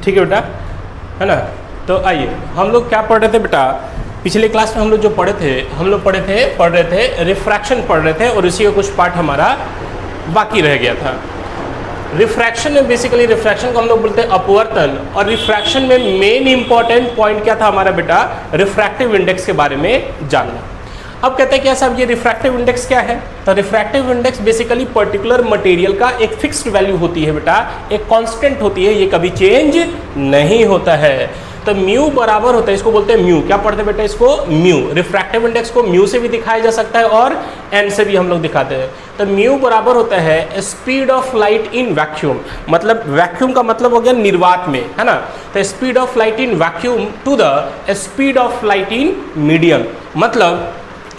ठीक है बेटा, है ना। तो आइए हम लोग क्या पढ़ रहे थे बेटा, पिछले क्लास में हम लोग जो पढ़ रहे थे रिफ्रैक्शन पढ़ रहे थे, और इसी का कुछ पार्ट हमारा बाकी रह गया था। रिफ्रैक्शन में बेसिकली रिफ्रैक्शन को हम लोग बोलते हैं अपवर्तन, और रिफ्रैक्शन में मेन इंपॉर्टेंट पॉइंट क्या था हमारा बेटा, रिफ्रैक्टिव इंडेक्स के बारे में जानना। अब कहते हैं क्या साहब, ये रिफ्रैक्टिव इंडेक्स क्या है? तो refractive index basically particular material का एक फिक्स्ड वैल्यू होती है बेटा, एक कांस्टेंट होती है, ये कभी चेंज नहीं होता है। तो म्यू बराबर होता है, इसको बोलते हैं म्यू। क्या पढ़ते हैं बेटा इसको? म्यू। रिफ्रैक्टिव इंडेक्स को म्यू से भी दिखाया जा सकता है और एन से भी हम लोग दिखाते हैं। तो म्यू बराबर होता है speed of light in vacuum, मतलब वैक्यूम का मतलब हो गया निर्वात में, है ना। तो speed of light in vacuum to the speed of light in medium. मतलब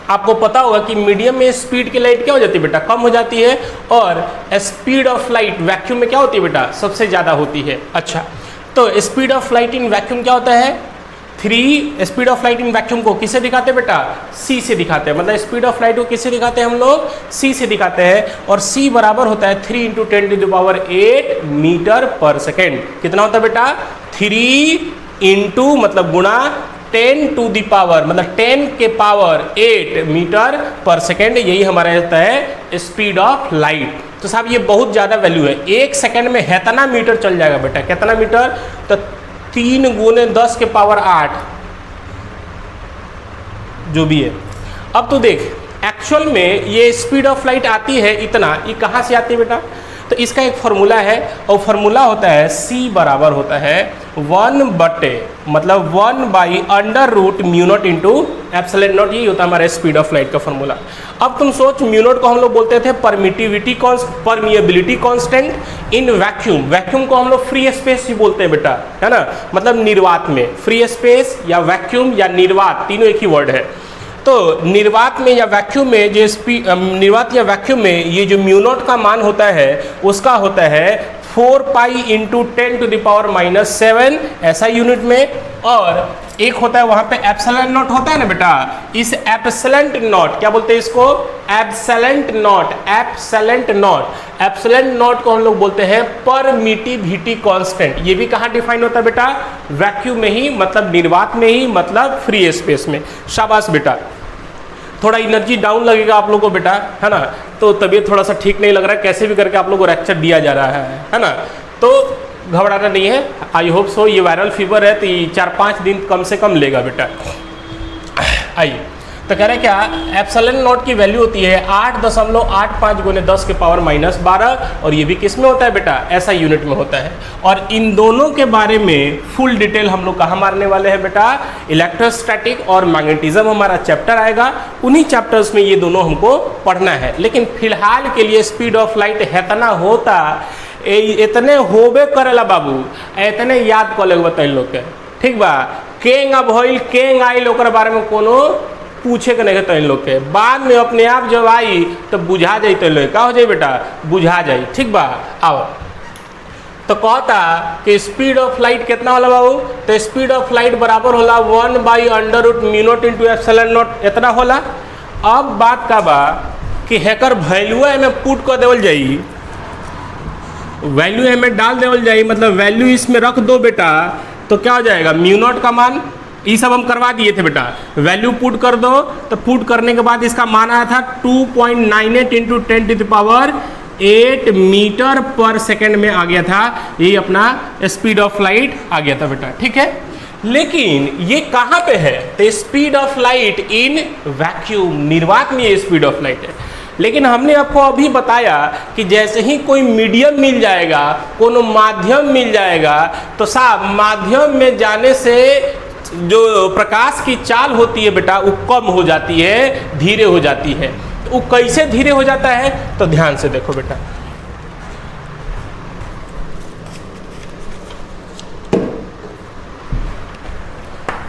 आपको पता होगा कि मीडियम में स्पीड की लाइट क्या हो जाती है बेटा, कम हो जाती है, और स्पीड ऑफ लाइट वैक्यूम में क्या होती है बेटा, सबसे ज़्यादा होती है। अच्छा, तो speed of light in vacuum क्या होता है? 3। Speed of light in vacuum को किससे दिखाते हैं बेटा? c से दिखाते हैं। मतलब स्पीड ऑफ लाइट को किससे दिखाते हैं हम लोग? c से दिखाते हैं, और c बराबर होता है 3 × 10⁸ मीटर पर सेकेंड। कितना होता है बेटा? 3 × मतलब गुणा 10 टू द पावर, मतलब 10 के पावर 8 मीटर पर सेकेंड, यही हमारा रहता है स्पीड ऑफ लाइट। तो साहब ये बहुत ज़्यादा वैल्यू है, 1 सेकेंड में कितना मीटर चल जाएगा बेटा, कितना मीटर? तो 3 × 10⁸ जो भी है। अब तो देख एक्चुअल में ये स्पीड ऑफ लाइट आती है इतना, ये कहाँ से आती है बेटा? तो इसका एक फार्मूला है, और फार्मूला होता है c बराबर होता है 1/, मतलब 1/√μ0 × ε0, यही होता है हमारे स्पीड ऑफ लाइट का फार्मूला। अब तुम सोच, μ0 को हम लोग बोलते थे permeability constant in vacuum. Vacuum को हम लोग फ्री स्पेस ही बोलते हैं बेटा, है ना, मतलब निर्वात में। फ्री स्पेस या वैक्यूम या निर्वात तीनों एक ही वर्ड है। तो निर्वात में या वैक्यूम में जो निर्वात या वैक्यूम में ये जो μ0 का मान होता है उसका होता है 4π × 10⁻⁻7 ऐसा यूनिट में, और एक होता है वहाँ पे एप्सिलॉन नॉट होता है ना बेटा। इस एप्सिलॉन नॉट क्या बोलते हैं इसको? एप्सिलॉन नॉट को हम लोग बोलते हैं परमिटिविटी कांस्टेंट। ये भी कहाँ डिफाइन होता है बेटा? वैक्यूम में ही, मतलब निर्वात में ही, मतलब फ्री स्पेस में। शाबाश बेटा। थोड़ा एनर्जी डाउन लगेगा आप लोगों को बेटा, है ना, तो तबीयत थोड़ा सा ठीक नहीं लग रहा है, कैसे भी करके आप लोगों को लेक्चर दिया जा रहा है ना, तो घबराना नहीं है। I hope so. ये वायरल फीवर है तो ये 4-5 दिन कम से कम लेगा बेटा। आइए, तो कह रहे हैं क्या, एप्सिलॉन नॉट की वैल्यू होती है 8.85 × 10⁻12, और ये भी किस में होता है बेटा? ऐसा यूनिट में होता है। और इन दोनों के बारे में फुल डिटेल हम लोग कहाँ मारने वाले हैं बेटा? इलेक्ट्रोस्टैटिक और मैग्नेटिज्म हमारा चैप्टर आएगा, उन्हीं चैप्टर्स में ये दोनों हमको पढ़ना है। लेकिन फिलहाल के लिए स्पीड ऑफ लाइट इतना होता, इतने होबे करेला बाबू, इतने याद कर लेगा तैन लोग के, ठीक बा। केंग अब होइल केंग आइल ओकर बारे में कोनो पूछे के नहीं तैन लोग के, बाद में अपने आप जब आई तो बुझा जाई तैन लोग, का हो जाए बेटा? बुझा जाई, ठीक बा। आओ, तो कहता कि स्पीड ऑफ लाइट कितना होला बाबू? तो स्पीड ऑफ लाइट बराबर होला 1/√μ0 × ε0, इतना होला। अब बात का बा कि हैकर वैल्यू में पुट कर देवल जाई, वैल्यू में डाल देवल जाई, मतलब वैल्यू इसमें रख दो बेटा, तो क्या हो जाएगा? μ0 का मान, ये सब हम करवा दिए थे बेटा। वैल्यू पुट कर दो, तो पुट करने के बाद इसका मान आया था 2.98 × 10⁸ मीटर पर सेकेंड में आ गया था। यही अपना स्पीड ऑफ लाइट आ गया था बेटा, ठीक है। लेकिन ये कहाँ पे है? तो speed of light in vacuum, निर्वात में ये स्पीड ऑफ लाइट है। लेकिन हमने आपको अभी बताया कि जैसे ही कोई मीडियम मिल जाएगा, कोनो माध्यम मिल जाएगा, तो साहब माध्यम में जाने से जो प्रकाश की चाल होती है बेटा वो कम हो जाती है, धीरे हो जाती है। तो वो कैसे धीरे हो जाता है? तो ध्यान से देखो बेटा।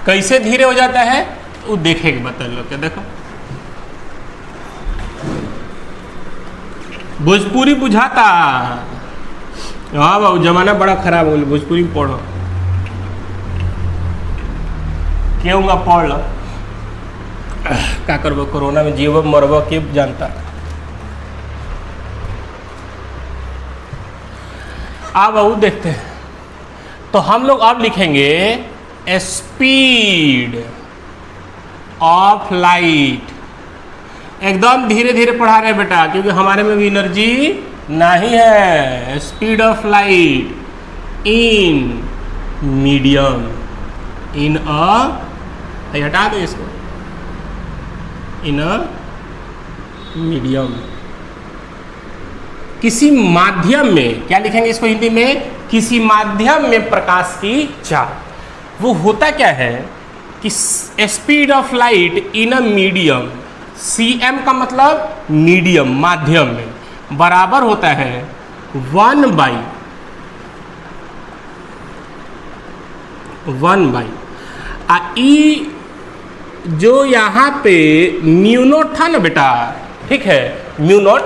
कैसे धीरे हो जाता है वो देखेंगे बता लो। क्या देखो, भोजपुरी बुझाता। हाँ बाबू, जमाना बड़ा खराब हो गया, भोजपुरी पढ़ो, क्यों पढ़ लो, क्या करबो, कोरोना में जीव मरब के जानता। आ बाबू देखते हैं, तो हम लोग अब लिखेंगे स्पीड ऑफ लाइट। एकदम धीरे धीरे पढ़ा रहे हैं बेटा, क्योंकि हमारे में भी एनर्जी नहीं है। Speed of light in medium, in a, हटा दो इसको, इन अ मीडियम, किसी माध्यम में। क्या लिखेंगे इसको हिंदी में? किसी माध्यम में प्रकाश की चाल। वो होता क्या है कि speed of light in a medium, cm का मतलब मीडियम, माध्यम में, बराबर होता है 1/, ई जो यहाँ पे म्यू नॉट था ना बेटा, ठीक है, म्यू नॉट,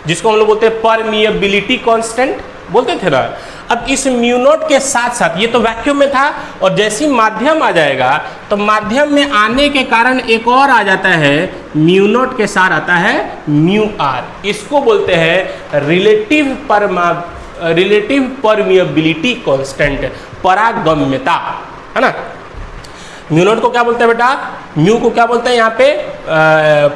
जिसको हम लोग बोलते हैं परमिएबिलिटी कांस्टेंट बोलते थे ना। अब इस म्यू नॉट के साथ साथ, ये तो वैक्यूम में था, और जैसे ही माध्यम आ जाएगा तो माध्यम में आने के कारण एक और आ जाता है, म्यू नॉट के साथ आता है म्यू आर। इसको बोलते हैं रिलेटिव परमिएबिलिटी कांस्टेंट, परागम्यता, है ना। म्यू नॉट को क्या बोलते हैं बेटा? म्यू को क्या बोलते हैं यहाँ पे?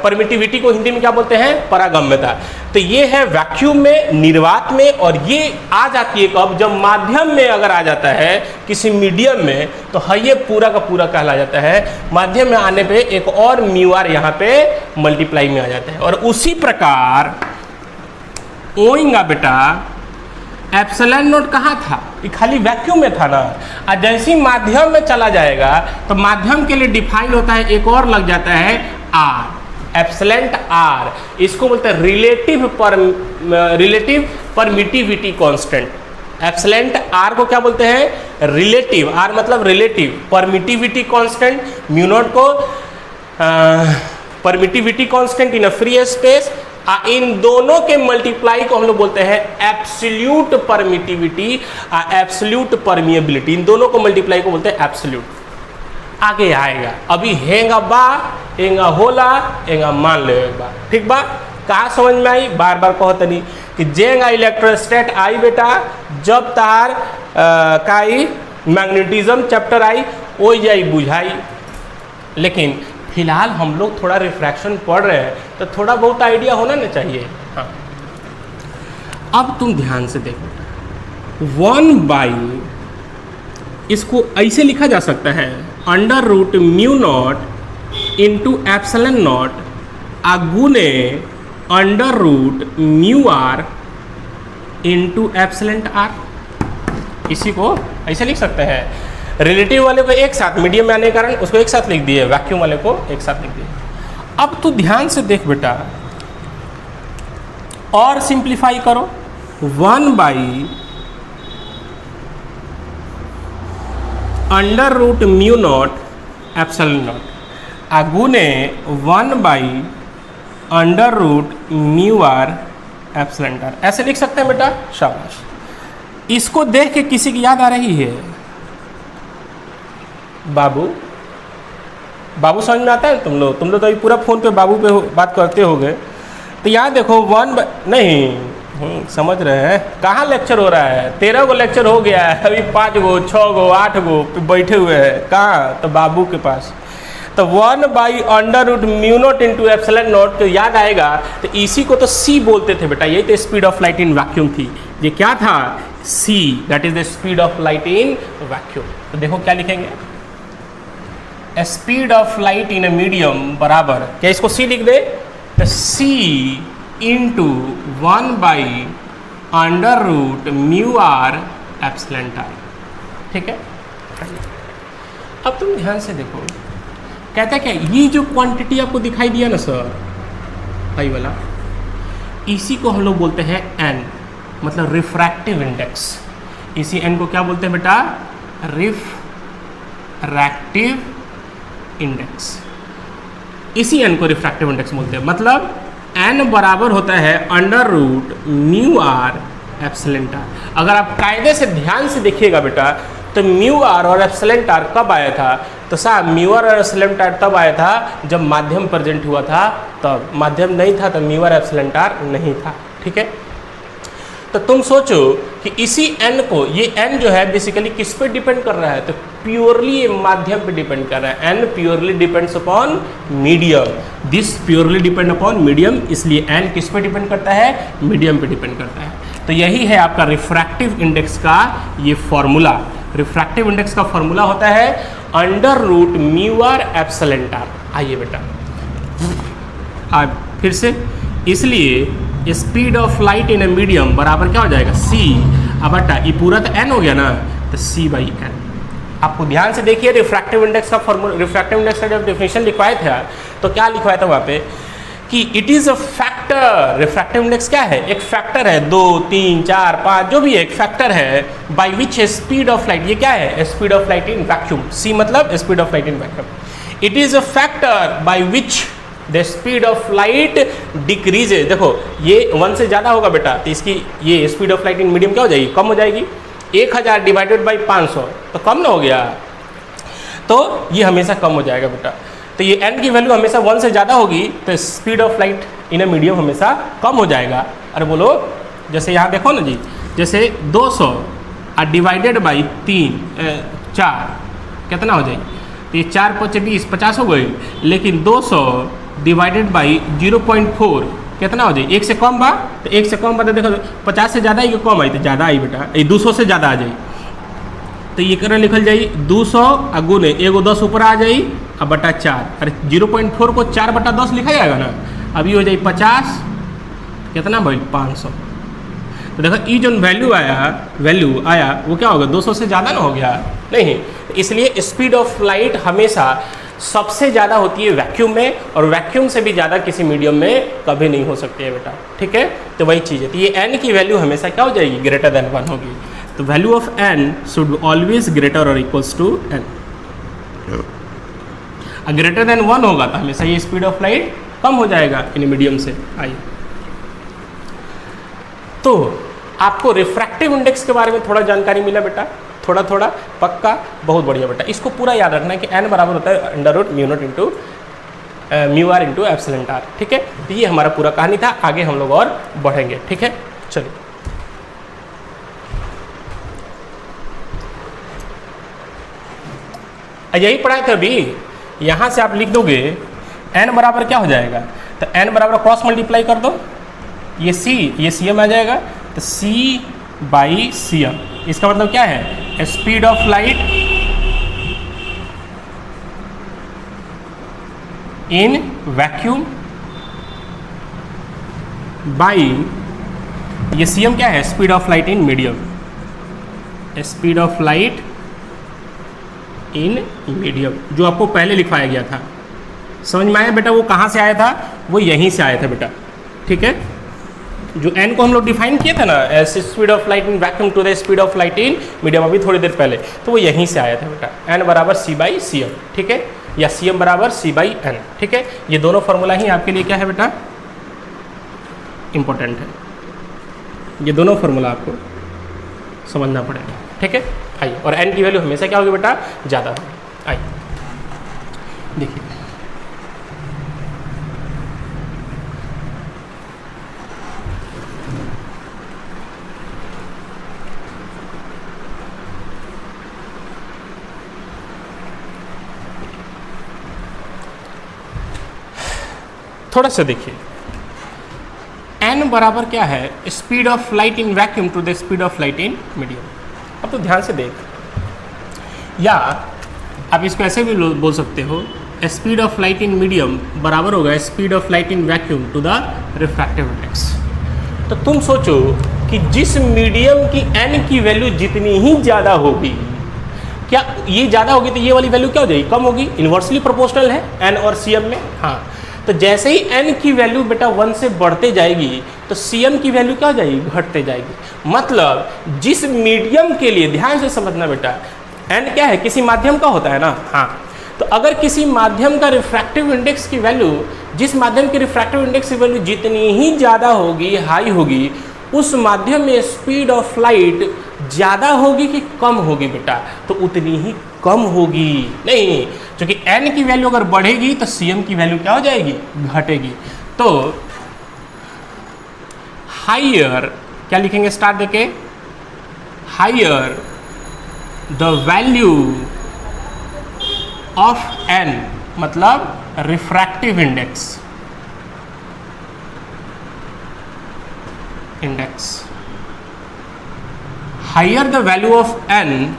परमिटिविटी को हिंदी में क्या बोलते हैं? परागम्यता। तो ये है वैक्यूम में, निर्वात में, और ये आ जाती है कब? जब माध्यम में अगर आ जाता है किसी मीडियम में, तो है ये पूरा का पूरा कहला जाता है। माध्यम में आने पे एक और म्यू आर यहाँ पे मल्टीप्लाई में आ जाता है। और उसी प्रकार ओइंगा बेटा, एप्सिलॉन नॉट कहाँ था? ये खाली वैक्यूम में था ना। और जैसे ही माध्यम में चला जाएगा तो माध्यम के लिए डिफाइन होता है, एक और लग जाता है आर, एप्सिलॉन आर। इसको बोलते हैं relative permittivity constant. Epsilon R को क्या बोलते हैं? रिलेटिव, आर मतलब relative, permittivity constant. Mu naught को permittivity constant in a free space. इन दोनों के मल्टीप्लाई को हम लोग बोलते हैं एब्सोल्यूट परमिटिविटी, एब्सोल्यूट परमिएबिलिटी। इन दोनों को मल्टीप्लाई को बोलते हैं एब्सोल्यूट। आगे आएगा, अभी हेंगा बा, हेंगा होला, हेंगा मान ले एक बार, ठीक बा? कहाँ समझ में आई? बार बार कहते नहीं कि जेंगा इलेक्ट्रोस्टैट आई बेटा, जब तार काई मैग्नेटिज्म चैप्टर आई ओ जाई बुझाई। लेकिन फिलहाल हम लोग थोड़ा रिफ्रैक्शन पढ़ रहे हैं, तो थोड़ा बहुत आइडिया होना ना चाहिए। हाँ, अब तुम ध्यान से देखो, 1/, इसको ऐसे लिखा जा सकता है, √μ0 इंटू एप्सिलॉन नॉट गुने √μr इंटू एप्सिलॉन आर। इसी को ऐसे लिख सकते हैं। रिलेटिव वाले को एक साथ, मीडियम में आने के कारण उसको एक साथ लिख दिए, वैक्यूम वाले को एक साथ लिख दिए। अब तू ध्यान से देख बेटा, और सिंप्लीफाई करो, 1/√μ0 एप्सिलॉन नॉट गुने 1/√μr एप्सिलॉन आर। ऐसे लिख सकते हैं बेटा, शाबाश। इसको देख के किसी की याद आ रही है? बाबू, बाबू समझ में आता है? तुम लोग तो अभी पूरा फोन पे बाबू पे बात करते होगे। तो यहाँ देखो, नहीं समझ रहे हैं? कहाँ लेक्चर हो रहा है? 13 गो लेक्चर हो गया है, अभी 5 गो 6 गो 8 गो बैठे हुए हैं। कहाँ? तो बाबू के पास। तो 1/√μ0 इंटू एप्सिलॉन नॉट, तो याद आएगा। तो इसी को तो सी बोलते थे बेटा, यही तो speed of light in vacuum थी। ये क्या था? See, that is the speed of light in vacuum. तो देखो क्या लिखेंगे, speed of light in a medium बराबर, क्या इसको सी लिख दे? तो सी इंटू 1/√μr एप्सिलॉन आर, ठीक है। अब तुम ध्यान से देखो, कहता है क्या, ये जो क्वांटिटी आपको दिखाई दिया ना सर, भाई वाला, इसी को हम लोग बोलते हैं एन, मतलब रिफ्रैक्टिव इंडेक्स। इसी एन को क्या बोलते हैं बेटा? Refractive index. इसी एन को रिफ्रैक्टिव इंडेक्स बोलते हैं। मतलब एन बराबर होता है √μr एप्सिलॉन आर। अगर आप कायदे से ध्यान से देखिएगा बेटा, तो म्यू आर और एप्सिलॉन आर कब आया था? तो साहब म्यू आर और एप्सिलॉन आर तब आया था जब माध्यम प्रेजेंट हुआ था। तब माध्यम नहीं था तो म्यू आर एप्सिलॉन आर नहीं था, ठीक है। तो तो तुम सोचो कि इसी n को, ये n जो है बेसिकली किस पे डिपेंड कर रहा है, तो प्योरली ये माध्यम पे डिपेंड कर रहा है। n purely depends upon medium, this purely depend upon medium, इसलिए n किस पे डिपेंड करता है, मीडियम पे डिपेंड करता है। तो यही है आपका रिफ्रैक्टिव इंडेक्स का ये फॉर्मूला। रिफ्रैक्टिव इंडेक्स का फॉर्मूला होता है under root mu R epsilon R. आइए बेटा फिर से, इसलिए speed of light in a medium बराबर क्या हो जाएगा, c। अब बटा ये पूरा तो n हो गया ना, तो c बाई n। आपको ध्यान से देखिए रिफ्रैक्टिव इंडेक्स का फॉर्मूला, रिफ्रैक्टिव इंडेक्स का जब डेफिनेशन लिखवाए थे तो क्या लिखवाया था वहाँ पे कि it is a factor. Refractive index क्या है, एक फैक्टर है, 2 3 4 5 जो भी है, एक फैक्टर है by which speed of light, ये क्या है, speed of light in vacuum, c मतलब speed of light in vacuum. It is a factor by which the speed of light decreases. देखो ये 1 से ज़्यादा होगा बेटा, तो इसकी ये speed of light in medium क्या हो जाएगी, कम हो जाएगी। 1000 डिवाइडेड बाई 500 तो कम ना हो गया, तो ये हमेशा कम हो जाएगा बेटा। तो ये n की वैल्यू हमेशा 1 से ज़्यादा होगी तो speed of light in a medium हमेशा कम हो जाएगा। अरे बोलो, जैसे यहाँ देखो ना जी, जैसे 200 डिवाइडेड बाई 4 कितना हो जाएगी, तो ये 4 5 20 50 हो गई, लेकिन 200 डिवाइडेड बाई 0.4 कितना हो जाए, 1 से कम बा, तो 1 से कम बा तो देखो 50 से ज़्यादा आई कि कम आई, तो ज़्यादा आई बेटा, ये 200 से ज़्यादा आ जाए, तो ये करना लिखल जाए 200 गुने एगो 10 ऊपर आ जाए अब बटा 4। अरे 0.4 को 4 बटा 10 लिखा जाएगा ना, अभी हो जाए 50, कितना भाई 500। तो देखो ये जो वैल्यू आया वो क्या होगा, 200 से ज़्यादा ना हो गया, नहीं। इसलिए स्पीड ऑफ लाइट हमेशा सबसे ज़्यादा होती है वैक्यूम में, और वैक्यूम से भी ज़्यादा किसी मीडियम में कभी नहीं हो सकती है बेटा, ठीक है। तो वही चीज़ है, तो ये n की वैल्यू हमेशा क्या हो जाएगी, ग्रेटर देन 1 होगी। तो value of n should always greater और equals to n। Greater than 1 होगा तो हमेशा ये स्पीड ऑफ लाइट कम हो जाएगा इन मीडियम से। आइए, तो आपको रिफ्रैक्टिव इंडेक्स के बारे में थोड़ा जानकारी मिला बेटा, थोड़ा थोड़ा पक्का, बहुत बढ़िया बेटा। इसको पूरा याद रखना है कि n बराबर होता है under root mu naught into mu R into epsilon R, ठीक है। तो ये हमारा पूरा कहानी था, आगे हम लोग और बढ़ेंगे, ठीक है। चलिए, यही पढ़ाए थे अभी। यहाँ से आप लिख दोगे n बराबर क्या हो जाएगा, तो n बराबर क्रॉस मल्टीप्लाई कर दो, ये c ये cm आ जाएगा, तो c बाई cm। इसका मतलब क्या है, speed of light in vacuum by, ये cm क्या है, speed of light in medium, speed of light in medium, जो आपको पहले लिखवाया गया था। समझ में आया बेटा, वो कहाँ से आया था, वो यहीं से आया था बेटा, ठीक है। जो n को हम लोग डिफाइन किए थे ना, as speed of light in vacuum to the speed of light in medium, अभी थोड़ी देर पहले, तो वो यहीं से आया था बेटा। n बराबर c बाई सी एम, ठीक है, या cm बराबर c बाई n, ठीक है। ये दोनों फॉर्मूला ही आपके लिए क्या है बेटा, इंपॉर्टेंट है। ये दोनों फॉर्मूला आपको समझना पड़ेगा, ठीक है। आइए, और n की वैल्यू हमेशा क्या होगी बेटा, ज़्यादा होगी। आइए देखिए, थोड़ा सा देखिए, n बराबर क्या है, speed of light in vacuum to the speed of light in medium. अब तो ध्यान से देख, या आप इसको ऐसे भी बोल सकते हो, speed of light in medium बराबर होगा speed of light in vacuum to the refractive index. तो तुम सोचो कि जिस मीडियम की n की वैल्यू जितनी ही ज़्यादा होगी, क्या ये ज़्यादा होगी तो ये वाली वैल्यू क्या हो जाएगी, कम होगी। इन्वर्सली प्रोपोर्शनल है n और cm में, हाँ। तो जैसे ही n की वैल्यू बेटा 1 से बढ़ते जाएगी तो cm की वैल्यू क्या हो जाएगी, घटते जाएगी। मतलब जिस मीडियम के लिए, ध्यान से समझना बेटा, n क्या है, किसी माध्यम का होता है ना, हाँ। तो अगर किसी माध्यम का रिफ्रैक्टिव इंडेक्स की वैल्यू, जिस माध्यम की रिफ्रैक्टिव इंडेक्स की वैल्यू जितनी ही ज़्यादा होगी, हाई होगी, उस माध्यम में स्पीड ऑफ लाइट ज़्यादा होगी कि कम होगी बेटा, तो उतनी ही कम होगी नहीं, क्योंकि n की वैल्यू अगर बढ़ेगी तो cm की वैल्यू क्या हो जाएगी, घटेगी। तो हायर क्या लिखेंगे स्टार देके, higher the value of N, मतलब refractive index, higher the value of N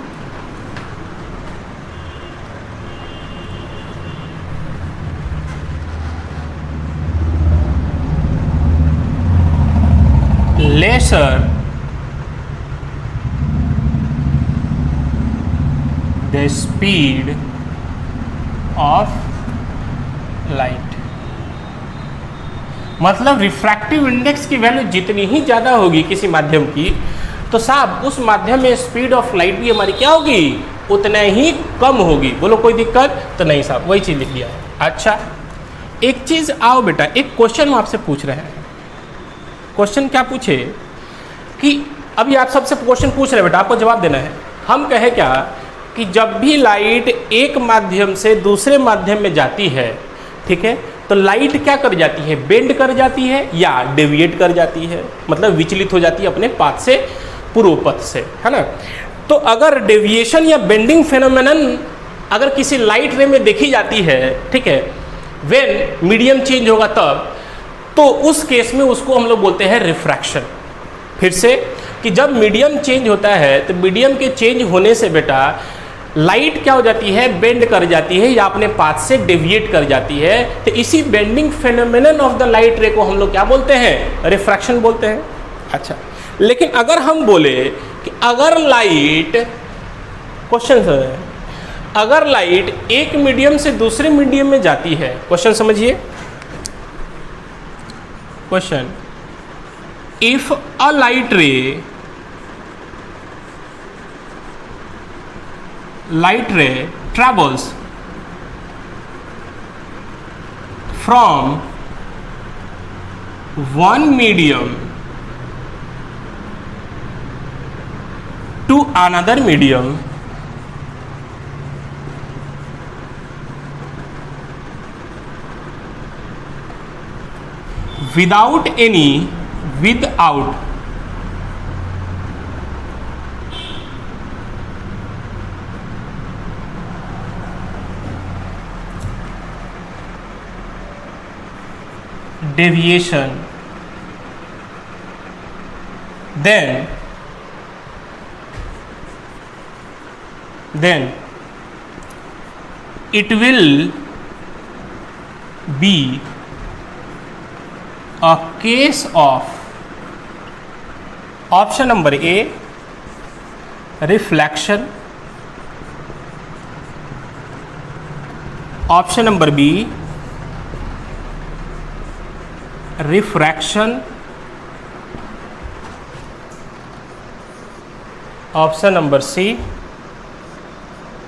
lesser the speed of light, मतलब रिफ्रैक्टिव इंडेक्स की वैल्यू जितनी ही ज़्यादा होगी किसी माध्यम की, तो साहब उस माध्यम में स्पीड ऑफ लाइट भी हमारी क्या होगी, उतना ही कम होगी। बोलो कोई दिक्कत तो नहीं साहब, वही चीज़ लिख दिया है। अच्छा एक चीज़ आओ बेटा, एक क्वेश्चन आपसे पूछ रहे हैं। क्वेश्चन क्या पूछे कि अभी आप सबसे क्वेश्चन पूछ रहे हैं बेटा, आपको जवाब देना है। हम कहे क्या कि जब भी लाइट एक माध्यम से दूसरे माध्यम में जाती है, ठीक है, तो लाइट क्या कर जाती है, बेंड कर जाती है या डेविएट कर जाती है, मतलब विचलित हो जाती है अपने पाथ से, पूर्व पथ से, है ना। तो अगर डेविएशन या बेंडिंग फेनोमेनन अगर किसी लाइट रे में देखी जाती है, ठीक है, व्हेन मीडियम चेंज होगा तब, तो उस केस में उसको हम लोग बोलते हैं रिफ्रैक्शन। फिर से कि जब मीडियम चेंज होता है तो मीडियम के चेंज होने से बेटा लाइट क्या हो जाती है, बेंड कर जाती है या अपने पाथ से डेविएट कर जाती है। तो इसी bending phenomenon of the light रे को हम लोग क्या बोलते हैं, रिफ्रैक्शन बोलते हैं। अच्छा लेकिन अगर हम बोले कि अगर लाइट, क्वेश्चन है, अगर लाइट एक मीडियम से दूसरे मीडियम में जाती है, क्वेश्चन समझिए, question, if a light ray travels from one medium to another medium without deviation, then it will be a case of option number A, reflection, option number B, refraction, option number C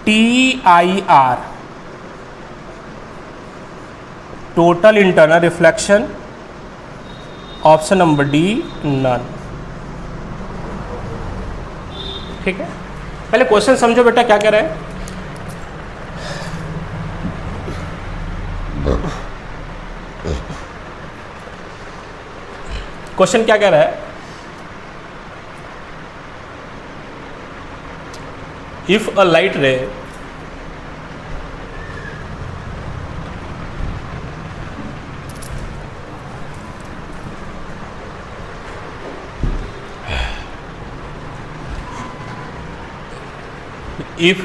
TIR, total internal reflection, option number D none. ठीक है, पहले question समझो बेटा क्या कह रहा है। Question क्या कह रहा है, इफ अ लाइट रे if